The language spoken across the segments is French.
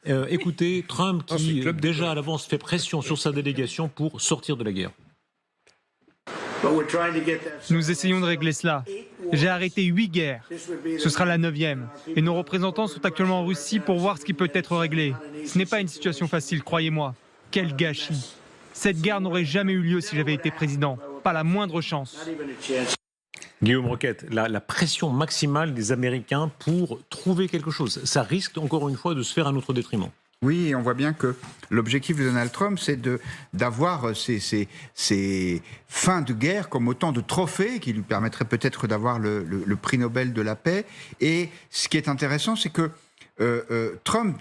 Écoutez, Trump qui déjà à l'avance fait pression sur sa délégation pour sortir de la guerre. Nous essayons de régler cela. J'ai arrêté 8 guerres. Ce sera la 9e. Et nos représentants sont actuellement en Russie pour voir ce qui peut être réglé. Ce n'est pas une situation facile, croyez-moi. Quel gâchis. Cette guerre n'aurait jamais eu lieu si j'avais été président. Pas la moindre chance. Guillaume Roquette, la pression maximale des Américains pour trouver quelque chose, ça risque encore une fois de se faire à notre détriment. Oui, et on voit bien que l'objectif de Donald Trump, c'est d'avoir ces fins de guerre comme autant de trophées qui lui permettraient peut-être d'avoir le prix Nobel de la paix. Et ce qui est intéressant, c'est que Trump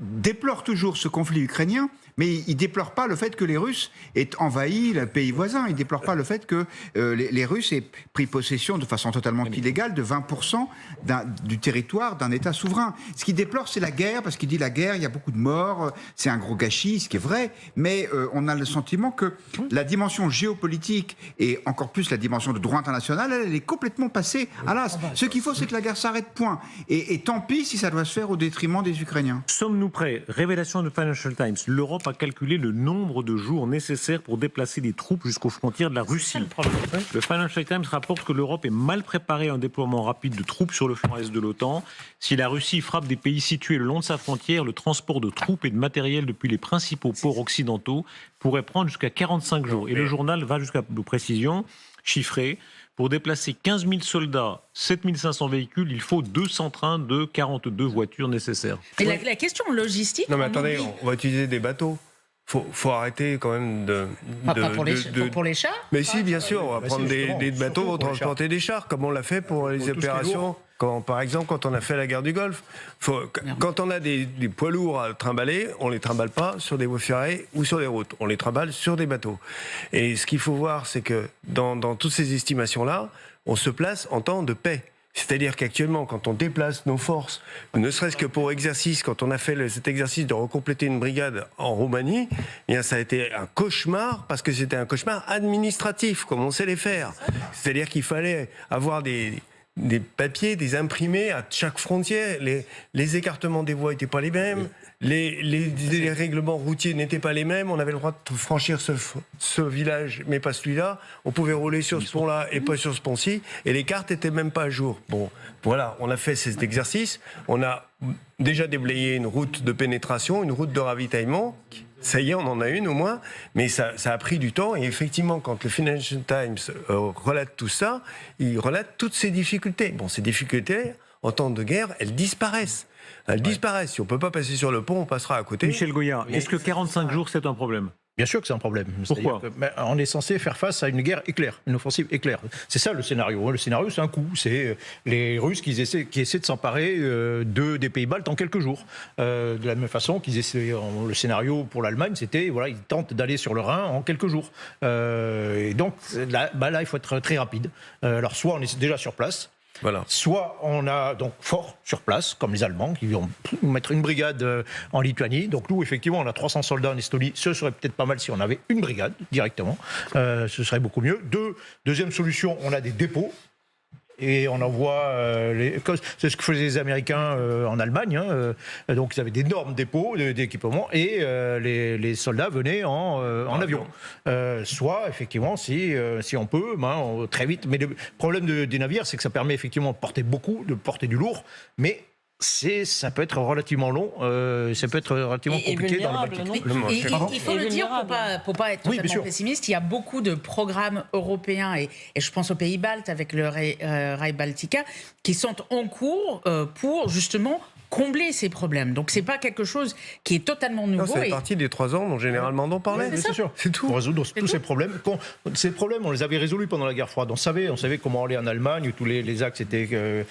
déplore toujours ce conflit ukrainien, mais il ne déplore pas le fait que les Russes aient envahi le pays voisin. Il ne déplore pas le fait que les Russes aient pris possession de façon totalement illégale de 20% du territoire d'un État souverain. Ce qu'il déplore, c'est la guerre, parce qu'il dit la guerre, il y a beaucoup de morts, c'est un gros gâchis, ce qui est vrai, mais on a le sentiment que la dimension géopolitique et encore plus la dimension de droit international, elle est complètement passée à l'as. Ce qu'il faut, c'est que la guerre s'arrête, point. Et tant pis si ça doit se faire au détriment des Ukrainiens. Sommes-nous prêts? Révélation de Financial Times. L'Europe a calculé le nombre de jours nécessaires pour déplacer des troupes jusqu'aux frontières de la Russie. Le Financial Times rapporte que l'Europe est mal préparée à un déploiement rapide de troupes sur le flanc est de l'OTAN. Si la Russie frappe des pays situés le long de sa frontière, le transport de troupes et de matériel depuis les principaux ports occidentaux pourrait prendre jusqu'à 45 jours. Et le journal va jusqu'à de précisions chiffrées. Pour déplacer 15 000 soldats, 7 500 véhicules, il faut 200 trains de 42 voitures nécessaires. Mais la question logistique... Non mais attendez, on va utiliser des bateaux. Faut arrêter quand même Pas pour les chars. Mais si, bien sûr, on va prendre des bateaux pour transporter des chars, comme on l'a fait pour les opérations. Par exemple, quand on a fait la guerre du Golfe, quand on a des poids lourds à trimballer, on ne les trimballe pas sur des voies ferrées ou sur des routes, on les trimballe sur des bateaux. Et ce qu'il faut voir, c'est que dans toutes ces estimations-là, on se place en temps de paix. C'est-à-dire qu'actuellement, quand on déplace nos forces, ne serait-ce que pour exercice, quand on a fait cet exercice de recompléter une brigade en Roumanie, eh bien ça a été un cauchemar, parce que c'était un cauchemar administratif, comme on sait les faire. C'est-à-dire qu'il fallait avoir des papiers, des imprimés à chaque frontière. Les écartements des voies n'étaient pas les mêmes. Les règlements routiers n'étaient pas les mêmes. On avait le droit de franchir ce village, mais pas celui-là. On pouvait rouler sur ce pont-là et pas sur ce pont-ci. Et les cartes n'étaient même pas à jour. Bon, voilà, on a fait cet exercice. On a déjà déblayé une route de pénétration, une route de ravitaillement. Ça y est, on en a une au moins, mais ça a pris du temps. Et effectivement, quand le Financial Times relate tout ça, il relate toutes ces difficultés. Bon, ces difficultés, en temps de guerre, elles disparaissent. Elles disparaissent. Si on ne peut pas passer sur le pont, on passera à côté. Michel Goya, est-ce que 45 jours, c'est un problème ? Bien sûr que c'est un problème. Pourquoi ? On est censé faire face à une guerre éclair, une offensive éclair. C'est ça le scénario. Le scénario, c'est un coup. C'est les Russes qui essaient de s'emparer des pays baltes en quelques jours. De la même façon qu'ils essaient. Le scénario pour l'Allemagne, c'était ils tentent d'aller sur le Rhin en quelques jours. Et donc là, il faut être très rapide. Alors soit on est déjà sur place. Voilà. Soit on a donc fort sur place, comme les Allemands, qui vont mettre une brigade en Lituanie. Donc nous, effectivement, on a 300 soldats en Estonie. Ce serait peut-être pas mal si on avait une brigade directement. Ce serait beaucoup mieux. Deuxième solution, on a des dépôts. Et on envoie, c'est ce que faisaient les Américains en Allemagne. Donc ils avaient d'énormes dépôts d'équipements et les soldats venaient en avion. Soit effectivement, si on peut, très vite. Mais le problème des navires, c'est que ça permet effectivement de porter du lourd, mais ça peut être relativement long, ça peut être relativement compliqué dans le Baltique. Il faut le dire pour pas être totalement pessimiste, il y a beaucoup de programmes européens, et je pense aux pays baltes avec le Rail Baltica, qui sont en cours pour justement combler ces problèmes. Donc c'est pas quelque chose qui est totalement nouveau. C'est partie des 3 ans dont généralement on parlait. C'est sûr. C'est tout. Pour résoudre tous ces problèmes. Ces problèmes, on les avait résolus pendant la guerre froide. On savait comment aller en Allemagne, où tous les axes étaient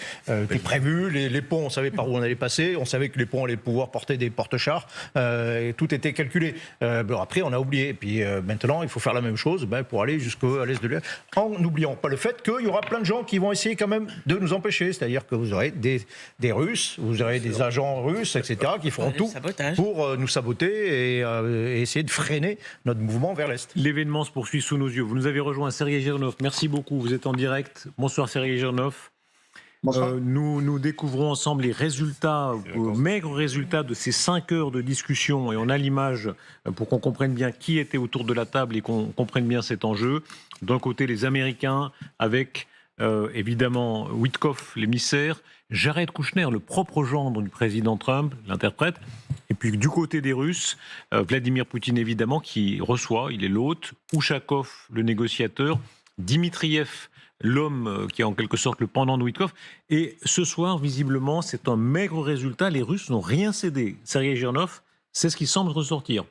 prévus, les ponts, on savait par où on allait passer, on savait que les ponts allaient pouvoir porter des porte-chars, et tout était calculé. Après, on a oublié. Et puis maintenant, il faut faire la même chose pour aller jusqu'à l'est de l'Est, en n'oubliant pas le fait qu'il y aura plein de gens qui vont essayer quand même de nous empêcher. C'est-à-dire que vous aurez des Russes, vous aurez des agents russes, etc., qui feront tout pour nous saboter et essayer de freiner notre mouvement vers l'Est. L'événement se poursuit sous nos yeux. Vous nous avez rejoint, Sergei Girnov. Merci beaucoup. Vous êtes en direct. Bonsoir, Sergei Girnov. Nous découvrons ensemble les résultats, maigres résultats de ces 5 heures de discussion, et on a l'image pour qu'on comprenne bien qui était autour de la table et qu'on comprenne bien cet enjeu. D'un côté, les Américains avec évidemment Witkoff, l'émissaire, Jared Kushner, le propre gendre du président Trump, l'interprète, et puis du côté des Russes, Vladimir Poutine évidemment qui reçoit, il est l'hôte, Ushakov, le négociateur, Dmitriev, l'homme qui est en quelque sorte le pendant de Witkoff. Et ce soir, visiblement, c'est un maigre résultat. Les Russes n'ont rien cédé. Sergei Girnov, c'est ce qui semble ressortir.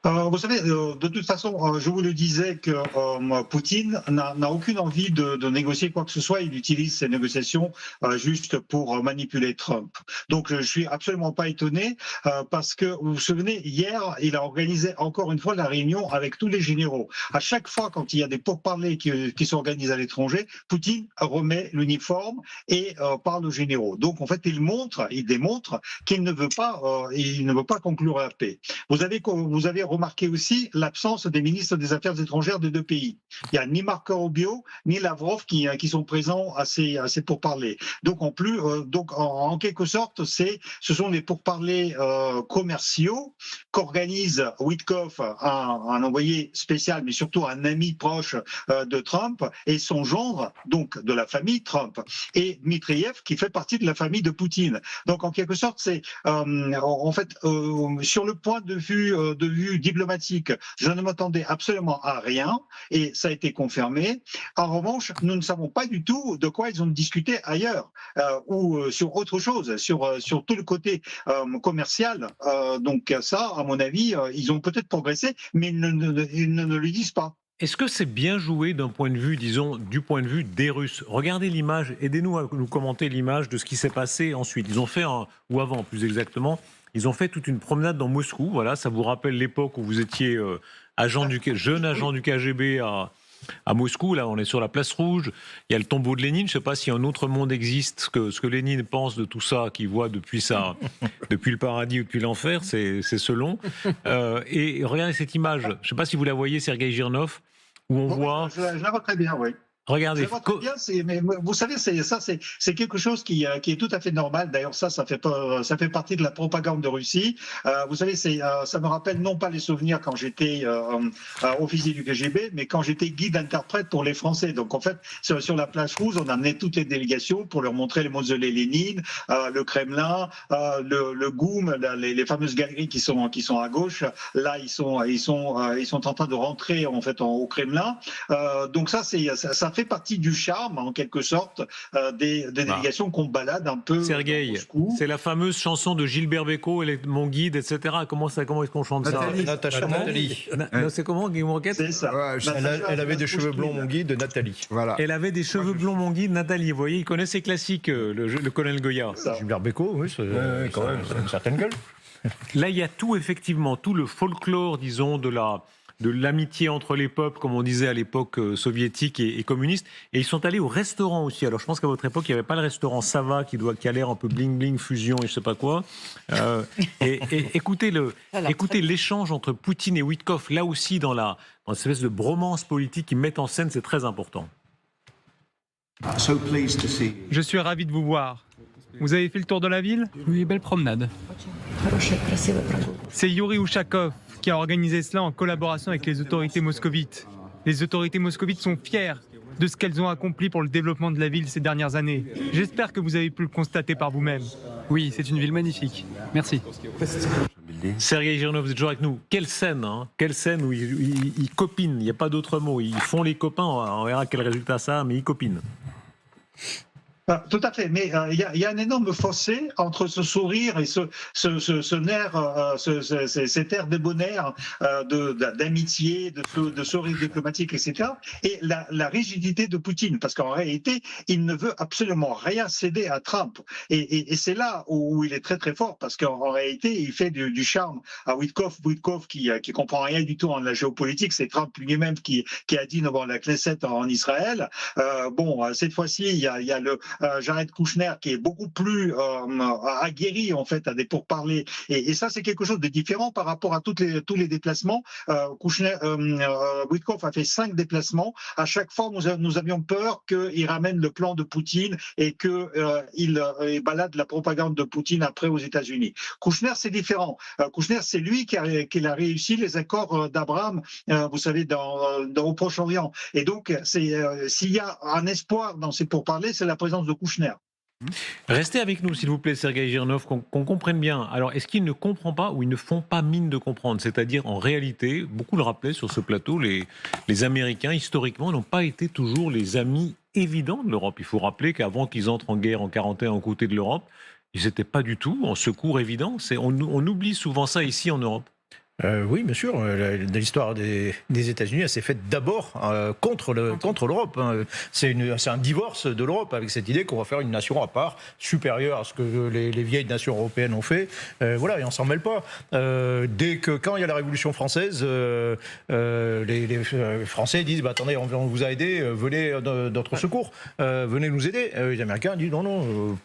Vous savez, de toute façon, je vous le disais que Poutine n'a aucune envie de négocier quoi que ce soit. Il utilise ces négociations juste pour manipuler Trump. Donc, je suis absolument pas étonné parce que, vous vous souvenez, hier, il a organisé encore une fois la réunion avec tous les généraux. À chaque fois, quand il y a des pourparlers qui s'organisent à l'étranger, Poutine remet l'uniforme et parle aux généraux. Donc, en fait, il démontre qu'il ne veut pas conclure la paix. Vous avez remarqué aussi l'absence des ministres des Affaires étrangères des deux pays. Il n'y a ni Marco Rubio ni Lavrov qui sont présents à ces pourparlers. Donc en quelque sorte, ce sont des pourparlers commerciaux qu'organise Witkoff, un envoyé spécial, mais surtout un ami proche de Trump, et son gendre, donc de la famille Trump, et Dmitriev qui fait partie de la famille de Poutine. Donc en quelque sorte, c'est en fait sur le point de vue diplomatique, je ne m'attendais absolument à rien et ça a été confirmé. En revanche, nous ne savons pas du tout de quoi ils ont discuté ailleurs ou sur autre chose, sur tout le côté commercial. Donc ça, à mon avis, ils ont peut-être progressé, mais ils ne le disent pas. Est-ce que c'est bien joué d'un point de vue, disons, du point de vue des Russes? Regardez l'image, aidez-nous à nous commenter l'image de ce qui s'est passé ensuite. Ils ont fait, ou avant plus exactement, ils ont fait toute une promenade dans Moscou. Voilà, ça vous rappelle l'époque où vous étiez jeune agent du KGB à Moscou. Là, on est sur la place rouge. Il y a le tombeau de Lénine. Je ne sais pas si un autre monde existe, ce que Lénine pense de tout ça, qu'il voit depuis le paradis ou depuis l'enfer. C'est selon. Et regardez cette image. Je ne sais pas si vous la voyez, Sergei Girnov, où on voit. Je la vois très bien, oui. Regardez. Je vois très bien, mais vous savez, c'est quelque chose qui est tout à fait normal. D'ailleurs, ça fait partie de la propagande de Russie. Vous savez, ça me rappelle non pas les souvenirs quand j'étais officier du KGB, mais quand j'étais guide interprète pour les Français. Donc en fait, sur la place rouge, on amenait toutes les délégations pour leur montrer le mausolée Lénine, le Kremlin, le GOUM, les fameuses galeries qui sont à gauche. Là, ils sont en train de rentrer en fait au Kremlin. Donc ça fait partie du charme, en quelque sorte, des délégations qu'on balade un peu. Sergueï, c'est la fameuse chanson de Gilbert Bécaud, Mon guide, etc. Comment est-ce qu'on chante Nathalie. ça Nathalie. C'est comment, Guillaume Roquette? C'est ça. Ouais, elle avait des cheveux blonds, mon guide, Nathalie. Voilà. Elle avait des cheveux blonds, mon guide, Nathalie. Vous voyez, il connaît ses classiques, le colonel Goya. Gilbert Bécaud, oui, c'est quand même une certaine gueule. Là, il y a tout, effectivement, tout le folklore, disons, de l'amitié entre les peuples, comme on disait à l'époque soviétique et communiste. Et ils sont allés au restaurant aussi. Alors, je pense qu'à votre époque, il n'y avait pas le restaurant Sava qui a l'air un peu bling-bling, fusion et je ne sais pas quoi. Et écoutez l'échange entre Poutine et Witkoff, là aussi, dans cette espèce de bromance politique qu'ils mettent en scène, c'est très important. Je suis ravi de vous voir. Vous avez fait le tour de la ville? Oui, belle promenade. C'est Yuri Ushakov qui a organisé cela en collaboration avec les autorités moscovites. Les autorités moscovites sont fières de ce qu'elles ont accompli pour le développement de la ville ces dernières années. J'espère que vous avez pu le constater par vous-même. Oui, c'est une ville magnifique. Merci. Sergei Girnov, vous êtes toujours avec nous. Quelle scène, hein? Quelle scène où ils copinent, il n'y a pas d'autre mot. Ils font les copains, on verra quel résultat ça a, mais ils copinent. Tout à fait, mais il y a un énorme fossé entre ce sourire et ce nerf, cet air débonnaire d'amitié, de sourire diplomatique, etc. et la rigidité de Poutine, parce qu'en réalité, il ne veut absolument rien céder à Trump. Et c'est là où il est très très fort, parce qu'en réalité, il fait du charme à Witkoff qui comprend rien du tout en la géopolitique. C'est Trump lui-même qui a dit d'avoir la Knesset en Israël. Cette fois-ci, il y a Jared Kushner, qui est beaucoup plus aguerri en fait à des pourparlers. Et ça, c'est quelque chose de différent par rapport à tous les déplacements. Witkoff a fait 5 déplacements. À chaque fois, nous avions peur qu'il ramène le plan de Poutine et qu'il balade la propagande de Poutine après aux États-Unis. Kushner, c'est différent. Kushner, c'est lui qui a réussi les accords d'Abraham, vous savez, au Proche-Orient. Et donc, s'il y a un espoir dans ces pourparlers, c'est la présence de Kushner. Restez avec nous, s'il vous plaît, Sergueï Girnov, qu'on comprenne bien. Alors, est-ce qu'il ne comprend pas ou ils ne font pas mine de comprendre? C'est-à-dire, en réalité, beaucoup le rappelaient sur ce plateau, les Américains, historiquement, n'ont pas été toujours les amis évidents de l'Europe. Il faut rappeler qu'avant qu'ils entrent en guerre en 1941 aux côtés de l'Europe, ils n'étaient pas du tout en secours évident. On oublie souvent ça ici en Europe. Oui, bien sûr. L'histoire des États-Unis, elle s'est faite d'abord contre l'Europe. C'est un divorce de l'Europe avec cette idée qu'on va faire une nation à part, supérieure à ce que les vieilles nations européennes ont fait. Voilà, et on s'en mêle pas. Quand il y a la Révolution française, les Français disent attendez, on vous a aidé, venez notre secours, venez nous aider. Les Américains disent non.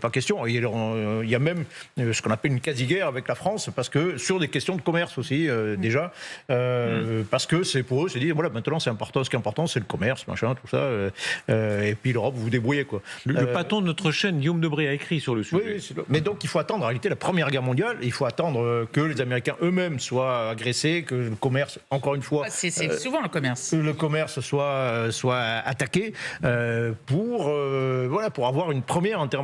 Pas question. Il y a même ce qu'on appelle une quasi-guerre avec la France, parce que sur des questions de commerce aussi, déjà, parce que c'est pour eux, c'est dit, voilà, maintenant c'est important, ce qui est important, c'est le commerce, machin, tout ça, et puis l'Europe, vous vous débrouillez, quoi. Le patron de notre chaîne, Guillaume Debré, a écrit sur le sujet. Oui, mais donc il faut attendre, en réalité, la Première Guerre mondiale, il faut attendre que les Américains eux-mêmes soient agressés, que le commerce, encore une fois... C'est souvent le commerce. Le commerce soit attaqué pour avoir une première intervention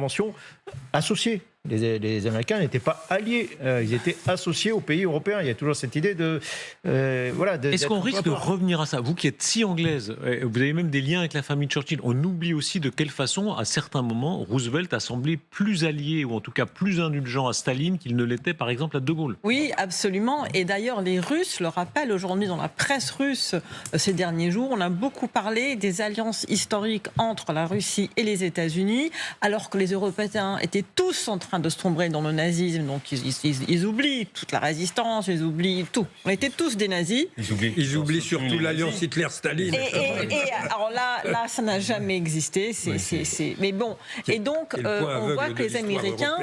associée. Les Américains n'étaient pas alliés, ils étaient associés aux pays européens. Il y a toujours cette idée de... Est-ce qu'on risque de revenir à ça? Vous qui êtes si anglaise, vous avez même des liens avec la famille Churchill. On oublie aussi de quelle façon, à certains moments, Roosevelt a semblé plus allié, ou en tout cas plus indulgent à Staline qu'il ne l'était par exemple à De Gaulle. Oui, absolument. Et d'ailleurs, les Russes le rappellent aujourd'hui dans la presse russe ces derniers jours. On a beaucoup parlé des alliances historiques entre la Russie et les États-Unis, alors que les Européens étaient tous en train de sombrer dans le nazisme, donc ils oublient toute la résistance, ils oublient tout. On était tous des nazis. Ils oublient surtout l'alliance Hitler-Staline. Et alors là, ça n'a jamais existé. Mais bon, et donc on voit que les Américains,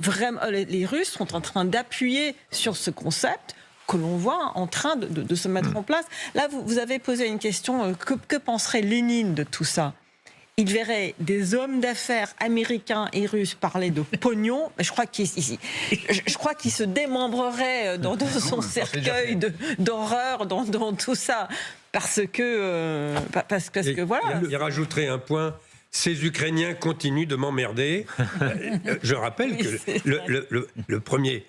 vraiment, les Russes sont en train d'appuyer sur ce concept que l'on voit en train de se mettre en place. Là, vous avez posé une question, que penserait Lénine de tout ça? Il verrait des hommes d'affaires américains et russes parler de pognon. Je crois qu'il se démembrerait dans son cercueil d'horreur, dans tout ça. Parce que voilà. Il rajouterait un point. Ces Ukrainiens continuent de m'emmerder. Je rappelle que le premier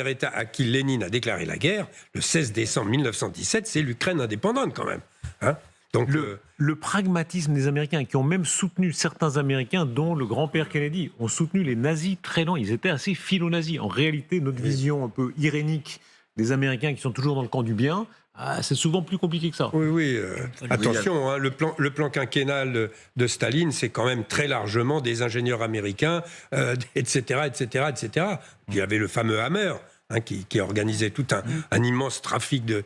État à qui Lénine a déclaré la guerre, le 16 décembre 1917, c'est l'Ukraine indépendante quand même. Hein? Donc, le pragmatisme des Américains, qui ont même soutenu certains Américains, dont le grand-père Kennedy, ont soutenu les nazis très lents. Ils étaient assez philo-nazis. En réalité, notre vision un peu irénique des Américains qui sont toujours dans le camp du bien, c'est souvent plus compliqué que ça. Oui. Attention, hein, le plan quinquennal de Staline, c'est quand même très largement des ingénieurs américains, etc. Il y avait le fameux Hammer. Qui organisait tout un immense trafic de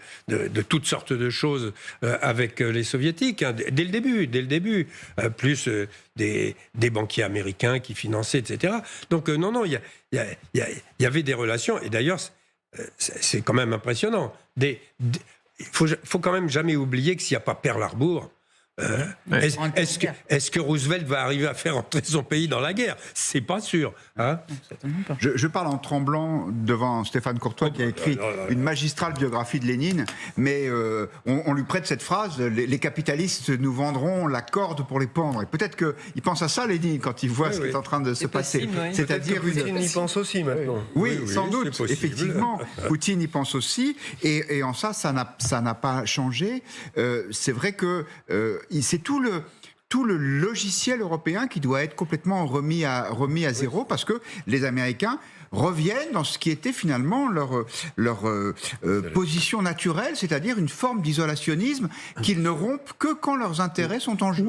toutes sortes de choses avec les soviétiques, dès le début, plus des banquiers américains qui finançaient, etc. Donc non, il y avait des relations, et d'ailleurs, c'est quand même impressionnant. Il faut quand même jamais oublier que s'il n'y a pas Pearl Harbor, est-ce que Roosevelt va arriver à faire entrer son pays dans la guerre? C'est pas sûr. Hein? Je parle en tremblant devant Stéphane Courtois qui a écrit une magistrale biographie de Lénine, mais on lui prête cette phrase, les capitalistes nous vendront la corde pour les pendre. Et peut-être qu'il pense à ça, Lénine, quand il voit ce qui est en train de se passer. C'est-à-dire Poutine y pense aussi maintenant. Oui, sans doute, effectivement. Poutine y pense aussi, et en ça n'a pas changé. C'est vrai que c'est tout le logiciel européen qui doit être complètement remis à zéro, parce que les Américains reviennent dans ce qui était finalement leur position naturelle, c'est-à-dire une forme d'isolationnisme qu'ils ne rompent que quand leurs intérêts sont en jeu.